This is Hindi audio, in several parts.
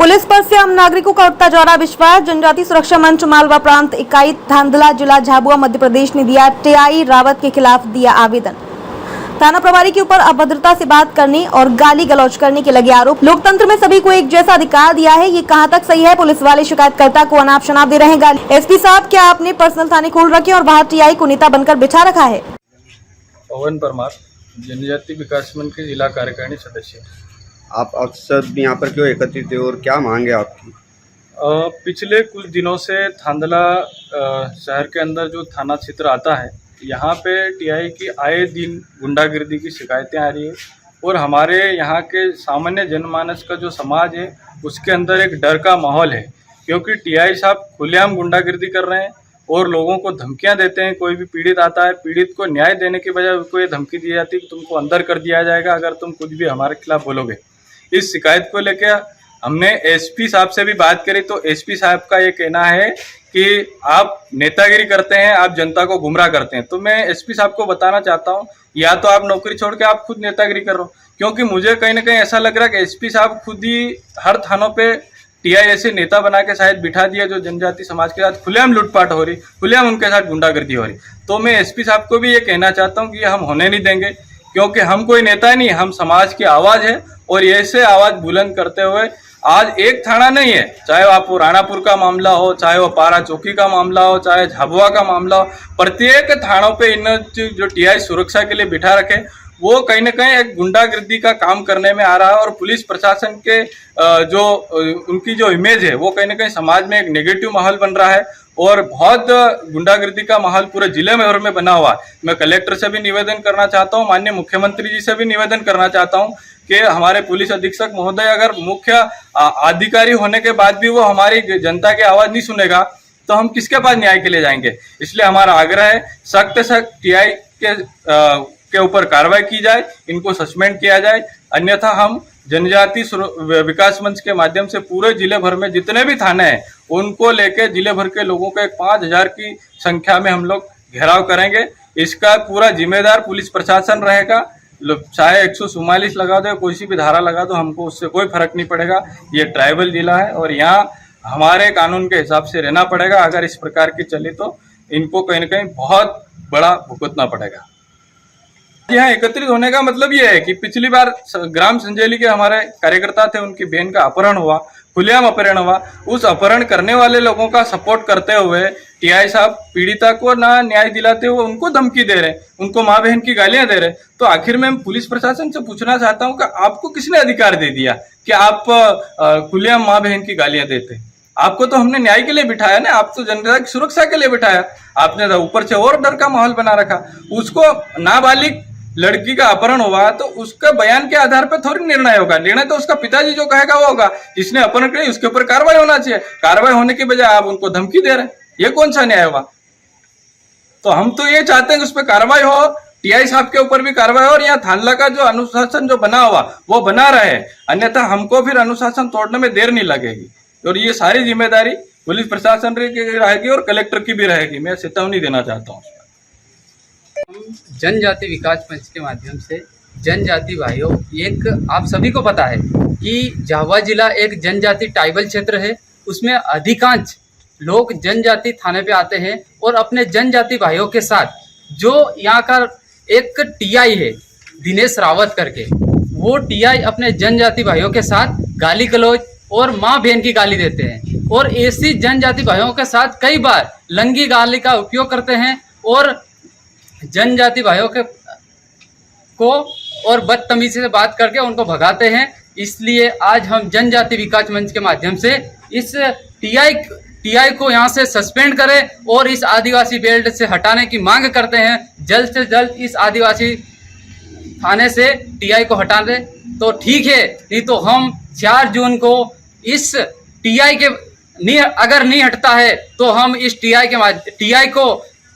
पुलिस पर से आम नागरिकों का उठता जा रहा विश्वास। जनजाति सुरक्षा मंच मालवा प्रांत इकाई धांधला जिला झाबुआ मध्य प्रदेश ने दिया टीआई रावत के खिलाफ दिया आवेदन। थाना प्रभारी के ऊपर अभद्रता से बात करने और गाली गलौज करने के लगे आरोप। लोकतंत्र में सभी को एक जैसा अधिकार दिया है, ये कहां तक सही है? पुलिस वाले शिकायतकर्ता को अनाप शनाप दे रहे हैं गाली। एसपी साहब, क्या आपने पर्सनल थाने खोल रखे और बाहर टीआई को नेता बनकर बिठा रखा है? पवन परमार, जनजाति विकास मंच के जिला कार्यकारिणी सदस्य। आप अक्सर यहाँ पर क्यों एकत्रित हुए और क्या मांग है आपकी? पिछले कुछ दिनों से थांदला शहर के अंदर जो थाना क्षेत्र आता है, यहाँ पे टीआई की आए दिन गुंडागिर्दी की शिकायतें आ रही है और हमारे यहाँ के सामान्य जनमानस का जो समाज है उसके अंदर एक डर का माहौल है, क्योंकि टीआई साहब खुलेआम गुंडागिर्दी कर रहे हैं और लोगों को धमकियां देते हैं। कोई भी पीड़ित आता है, पीड़ित को न्याय देने के बजाय उसको ये धमकी दी जाती है कि तुमको अंदर कर दिया जाएगा अगर तुम कुछ भी हमारे खिलाफ बोलोगे। इस शिकायत को लेकर हमने एसपी साहब से भी बात करी, तो एसपी साहब का ये कहना है कि आप नेतागिरी करते हैं, आप जनता को गुमराह करते हैं। तो मैं एसपी साहब को बताना चाहता हूँ, या तो आप नौकरी छोड़ के आप खुद नेतागिरी कर रहे हो, क्योंकि मुझे कहीं ना कहीं ऐसा लग रहा है कि एसपी साहब खुद ही हर थानों पे टीआई ऐसे नेता बना के शायद बिठा दिया जो जनजाति समाज के साथ खुलेआम लूटपाट हो रही, खुलेआम उनके साथ गुंडागर्दी हो रही। तो मैं एसपी साहब को भी ये कहना चाहता हूँ कि ये हम होने नहीं देंगे, क्योंकि हम कोई नेता नहीं, हम समाज की आवाज़ है और ऐसे आवाज़ बुलंद करते हुए आज एक थाना नहीं है, चाहे आप राणापुर का मामला हो, चाहे वो पारा चौकी का मामला हो, चाहे झाबुआ का मामला हो, प्रत्येक थानों पे इन जो टीआई सुरक्षा के लिए बिठा रखे वो कहीं ना कहीं एक गुंडागिर्दी का काम करने में आ रहा है और पुलिस प्रशासन के जो उनकी जो इमेज है वो कहीं ना कहीं समाज में एक नेगेटिव माहौल बन रहा है और बहुत गुंडागिर्दी का माहौल पूरे जिले में में बना हुआ है। मैं कलेक्टर से भी निवेदन करना चाहता हूँ, माननीय मुख्यमंत्री जी से भी निवेदन करना चाहता हूँ कि हमारे पुलिस अधीक्षक महोदय अगर मुख्य अधिकारी होने के बाद भी वो हमारी जनता की आवाज़ नहीं सुनेगा तो हम किसके पास न्याय के लिए जाएंगे। इसलिए हमारा आग्रह है सख्त सख्त टीआई के ऊपर कार्रवाई की जाए, इनको सस्पेंड किया जाए, अन्यथा हम जनजाति विकास मंच के माध्यम से पूरे जिले भर में जितने भी थाने हैं उनको लेके जिले भर के लोगों के 5000 की संख्या में हम लोग घेराव करेंगे। इसका पूरा जिम्मेदार पुलिस प्रशासन रहेगा। चाहे 144 लगा दो, कोई सी भी धारा लगा दो, हमको उससे कोई फर्क नहीं पड़ेगा। ये ट्राइबल जिला है और यहाँ हमारे कानून के हिसाब से रहना पड़ेगा। अगर इस प्रकार की चली तो इनको कहीं ना कहीं बहुत बड़ा भुगतना पड़ेगा। यहाँ एकत्रित होने का मतलब ये है कि पिछली बार ग्राम संजेली के हमारे कार्यकर्ता थे, उनकी बहन का अपहरण हुआ, खुलेआम अपहरण हुआ। उस अपहरण करने वाले लोगों का सपोर्ट करते हुए टीआई साहब पीड़िता को ना न्याय दिलाते हुए उनको धमकी दे रहे, उनको माँ बहन की गालियां दे रहे। तो आखिर में पुलिस प्रशासन से पूछना चाहता हूँ कि आपको किसने अधिकार दे दिया कि आप खुलेआम माँ बहन की गालियां देते? आपको तो हमने न्याय के लिए बिठाया ना, आप तो जनता की सुरक्षा के लिए बिठाया। आपने ऊपर से और डर का माहौल बना रखा। उसको नाबालिग लड़की का अपहरण हुआ तो उसका बयान के आधार पर थोड़ी निर्णय होगा। निर्णय तो उसका पिताजी जो कहेगा वो होगा। जिसने अपहरण किया उसके ऊपर कार्रवाई होना चाहिए। कार्रवाई होने के बजाय आप उनको धमकी दे रहे हैं, ये कौन सा न्याय हुआ? तो हम तो ये चाहते हैं कि उस पर कार्रवाई हो, टीआई साहब के ऊपर भी कार्रवाई हो और यहाँ थानला का जो अनुशासन जो बना हुआ वो बना रहे, अन्यथा हमको फिर अनुशासन तोड़ने में देर नहीं लगेगी। और ये सारी जिम्मेदारी पुलिस प्रशासन की रहेगी और कलेक्टर की भी रहेगी। मैं चेतावनी देना चाहता हूँ। जनजाति विकास मंच के माध्यम से जनजाति भाइयों, एक आप सभी को पता है कि झाबुआ जिला एक जनजाति ट्राइबल क्षेत्र है। उसमें अधिकांश लोग जनजाति थाने पे आते हैं और अपने जनजाति भाइयों के साथ जो यहाँ का एक टीआई है दिनेश रावत करके, वो टीआई अपने जनजाति भाइयों के साथ गाली गलौज और माँ बहन की गाली देते हैं और ऐसी जनजाति भाइयों के साथ कई बार लंगी गाली का उपयोग करते हैं और जनजाति भाइयों को और बदतमीजी से बात करके उनको भगाते हैं। इसलिए आज हम जनजाति विकास मंच के माध्यम से इस टीआई को यहाँ से सस्पेंड करें और इस आदिवासी बेल्ट से हटाने की मांग करते हैं। जल्द से जल्द इस आदिवासी थाने से टीआई को हटा दें तो ठीक है, नहीं तो हम 4 जून को इस अगर नहीं हटता है तो हम इस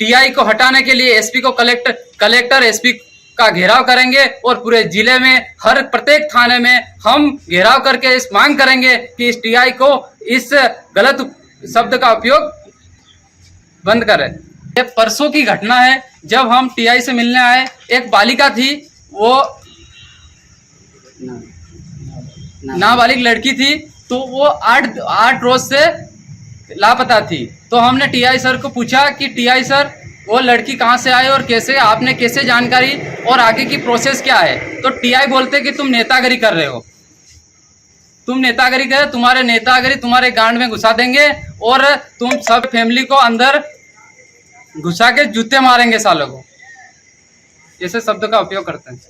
टीआई को हटाने के लिए एसपी को कलेक्टर एसपी का घेराव करेंगे और पूरे जिले में हर प्रत्येक थाने में हम घेराव करके इस मांग करेंगे कि इस टीआई को इस गलत शब्द का उपयोग बंद करें। ये परसों की घटना है, जब हम टीआई से मिलने आए, एक बालिका थी, वो नाबालिग लड़की थी, तो वो आठ रोज से लापता थी। तो हमने टीआई सर को पूछा कि टीआई सर वो लड़की कहाँ से आई और कैसे, आपने कैसे जानकारी और आगे की प्रोसेस क्या है। तो टीआई बोलते कि तुम नेतागिरी कर रहे हो, तुम नेतागिरी कर, तुम्हारे नेतागिरी तुम्हारे गांड में घुसा देंगे और तुम सब फैमिली को अंदर घुसा के जूते मारेंगे सालों को, ऐसे शब्द का उपयोग करते हैं।